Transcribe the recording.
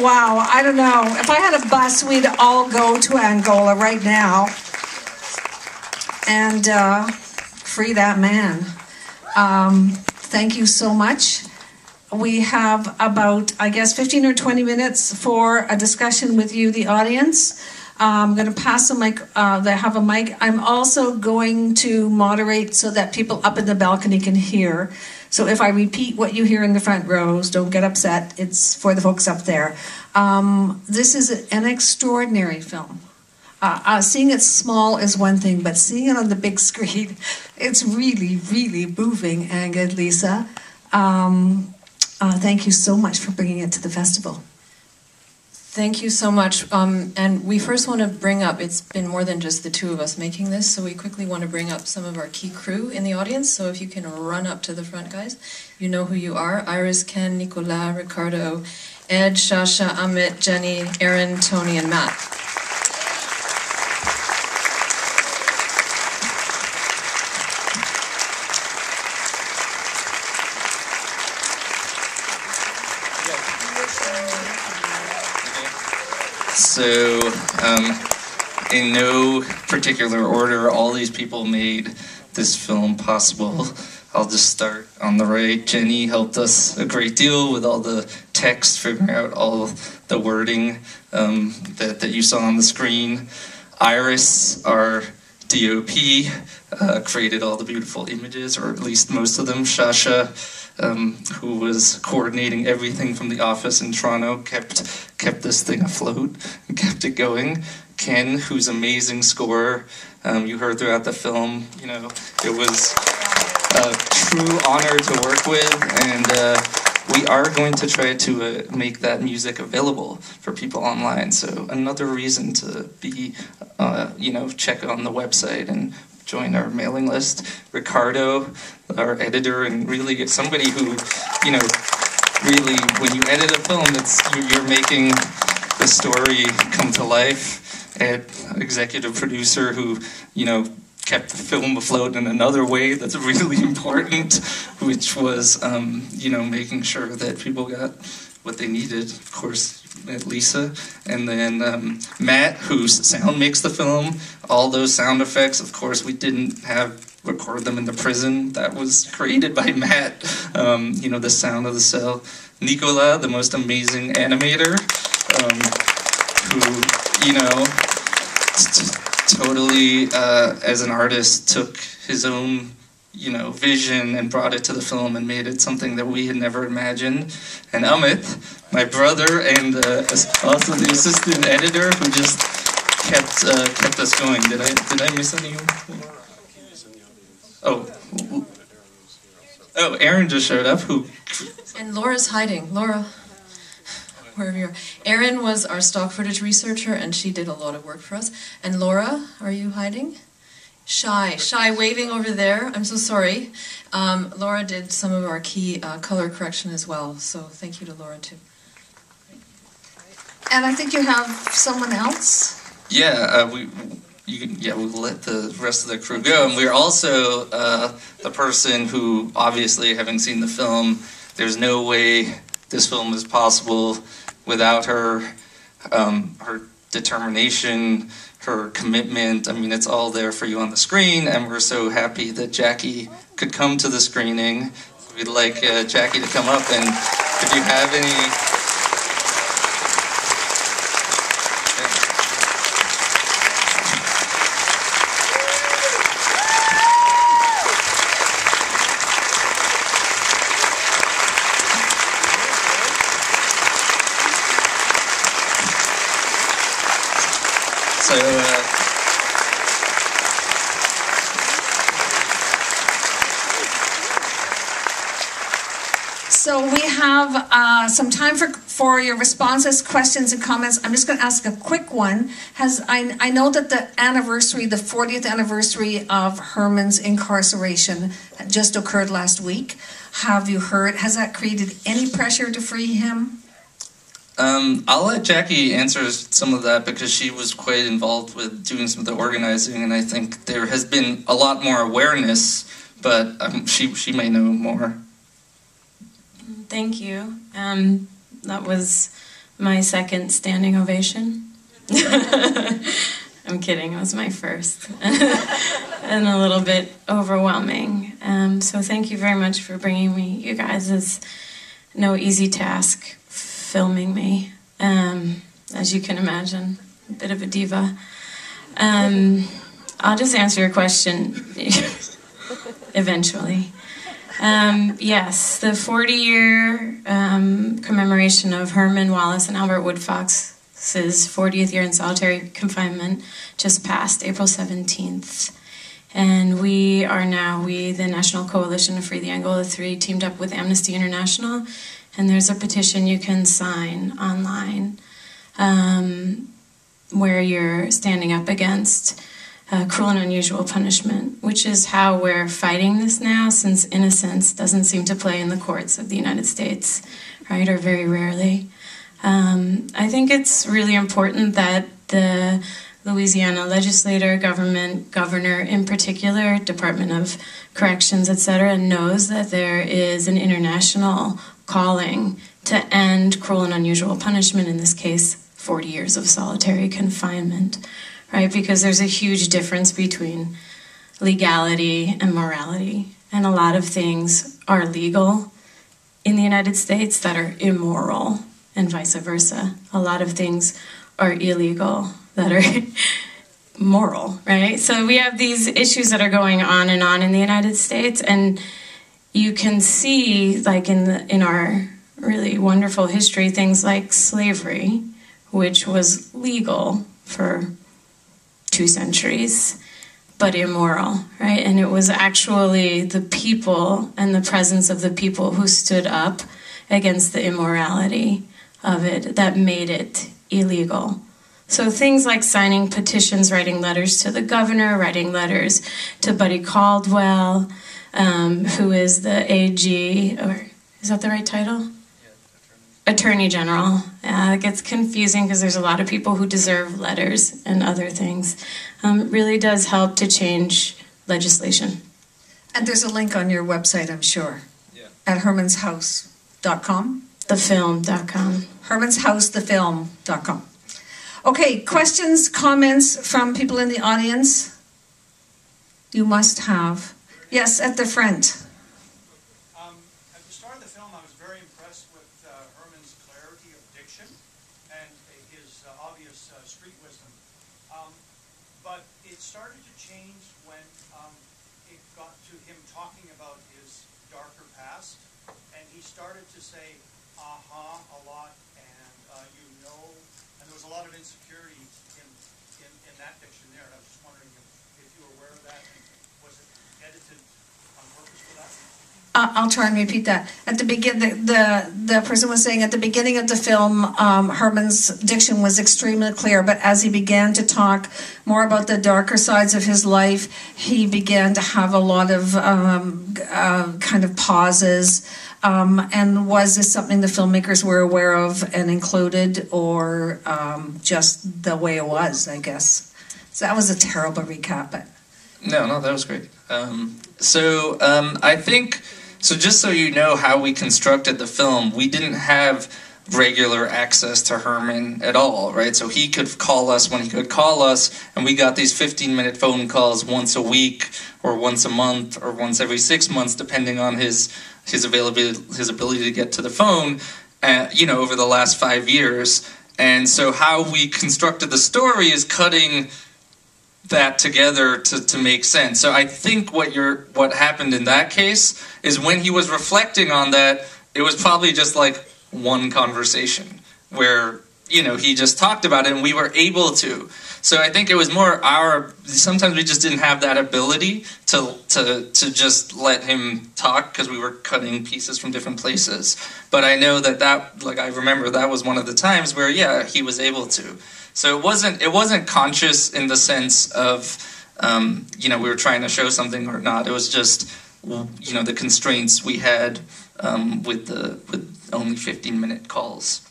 Wow, I don't know. If I had a bus, we'd all go to Angola right now and free that man. Thank you so much. We have about, I guess, 15 or 20 minutes for a discussion with you, the audience. I'm going to pass the mic. They have a mic. I'm also going to moderate so that people up in the balcony can hear. So if I repeat what you hear in the front rows, don't get upset. It's for the folks up there. This is an extraordinary film. Seeing it small is one thing, but seeing it on the big screen, it's really, really moving. And good, Lisa. Thank you so much for bringing it to the festival. Thank you so much. And we first want to bring up, it's been more than just the two of us making this, so we quickly want to bring up some of our key crew in the audience. So if you can run up to the front, guys. You know who you are. Iris, Ken, Nicolas, Ricardo, Ed, Shasha, Amit, Jenny, Aaron, Tony, and Matt. So, in no particular order, all these people made this film possible. I'll just start on the right. Jenny helped us a great deal with all the text, figuring out all the wording that you saw on the screen. Iris, our DOP, created all the beautiful images, or at least most of them. Shasha, who was coordinating everything from the office in Toronto, kept this thing afloat and kept it going. Ken, who's amazing scorer, you heard throughout the film, you know, it was a true honor to work with, and we are going to try to make that music available for people online. So another reason to be, you know, check on the website and join our mailing list. Ricardo, our editor, and really somebody who, you know, really when you edit a film, you're making the story come to life. Ed, executive producer, who, you know, kept the film afloat in another way that's really important, which was, you know, making sure that people got what they needed. Of course, Lisa, and then Matt, whose sound makes the film. All those sound effects, of course, we didn't record them in the prison. That was created by Matt. You know, the sound of the cell. Nicolas, the most amazing animator, who, you know, totally, as an artist, took his own, you know, vision and brought it to the film and made it something that we had never imagined. And Amit, my brother, and also the assistant editor, who just kept us going. Did I miss any? Oh, Aaron just showed up. Who? And Laura's hiding. Laura, wherever you are. Erin was our stock footage researcher, and she did a lot of work for us. And Laura, are you hiding? Shy, waving over there. I'm so sorry. Laura did some of our key color correction as well, so thank you to Laura too. And I think you have someone else. Yeah, we'll let the rest of the crew go. And we're also the person who, obviously, having seen the film, there's no way this film is possible without her, her determination, her commitment. I mean, it's all there for you on the screen, and we're so happy that Jackie could come to the screening. We'd like Jackie to come up, and if you have any... So we have some time for your responses, questions, and comments. I'm just going to ask a quick one. I know that the 40th anniversary of Herman's incarceration just occurred last week. Have you heard? Has that created any pressure to free him? I'll let Jackie answer some of that, because she was quite involved with doing some of the organizing, and I think there has been a lot more awareness, but she may know more. Thank you. That was my second standing ovation. I'm kidding, it was my first. And a little bit overwhelming. So thank you very much for bringing me. You guys, it's no easy task filming me, as you can imagine, a bit of a diva. I'll just answer your question eventually. Yes, the 40-year commemoration of Herman Wallace and Albert Woodfox's 40th year in solitary confinement just passed, April 17th. And we, the National Coalition to Free the Angola Three, teamed up with Amnesty International, and there's a petition you can sign online where you're standing up against cruel and unusual punishment, which is how we're fighting this now, since innocence doesn't seem to play in the courts of the United States, right, or very rarely. I think it's really important that the Louisiana legislator, governor in particular, Department of Corrections, etc., knows that there is an international calling to end cruel and unusual punishment, in this case, 40 years of solitary confinement, right? Because there's a huge difference between legality and morality. And a lot of things are legal in the United States that are immoral, and vice versa. A lot of things are illegal that are moral, right? So we have these issues that are going on in the United States, and you can see, like in our really wonderful history, things like slavery, which was legal for 2 centuries, but immoral, right? And it was actually the people and the presence of the people who stood up against the immorality of it that made it illegal. So things like signing petitions, writing letters to the governor, writing letters to Buddy Caldwell, who is the AG, or is that the right title? Yeah, Attorney General. It gets confusing because there's a lot of people who deserve letters and other things. Really does help to change legislation. And there's a link on your website, I'm sure, at hermanshouse.com. Thefilm.com. hermanshousethefilm.com. Okay, questions, comments from people in the audience? You must have. Yes, at the front. At the start of the film, I was very impressed with Herman's clarity of diction and his obvious street wisdom. But it started to change when it got to him talking about his darker past, and he started to say, aha, a lot, and and there was a lot of insecurity in that diction there, and I was just wondering if you were aware of that, and was it edited on purpose for that? I'll try and repeat that. At the the person was saying at the beginning of the film, Herman's diction was extremely clear, but as he began to talk more about the darker sides of his life, he began to have a lot of kind of pauses. And was this something the filmmakers were aware of and included, or just the way it was, I guess? So that was a terrible recap. But No, that was great. I think, so just so you know how we constructed the film, we didn't have regular access to Herman at all, right? So he could call us when he could call us, and we got these 15-minute phone calls once a week, or once a month, or once every 6 months, depending on his ability to get to the phone, over the last 5 years. And so how we constructed the story is cutting that together to make sense. So I think what happened in that case is when he was reflecting on that, it was probably just like one conversation where, he just talked about it and we were able to. So I think it was more sometimes we just didn't have that ability to just let him talk because we were cutting pieces from different places. But I know that I remember that was one of the times where, he was able to. So it wasn't conscious in the sense of, we were trying to show something or not. It was just, the constraints we had with only 15-minute calls.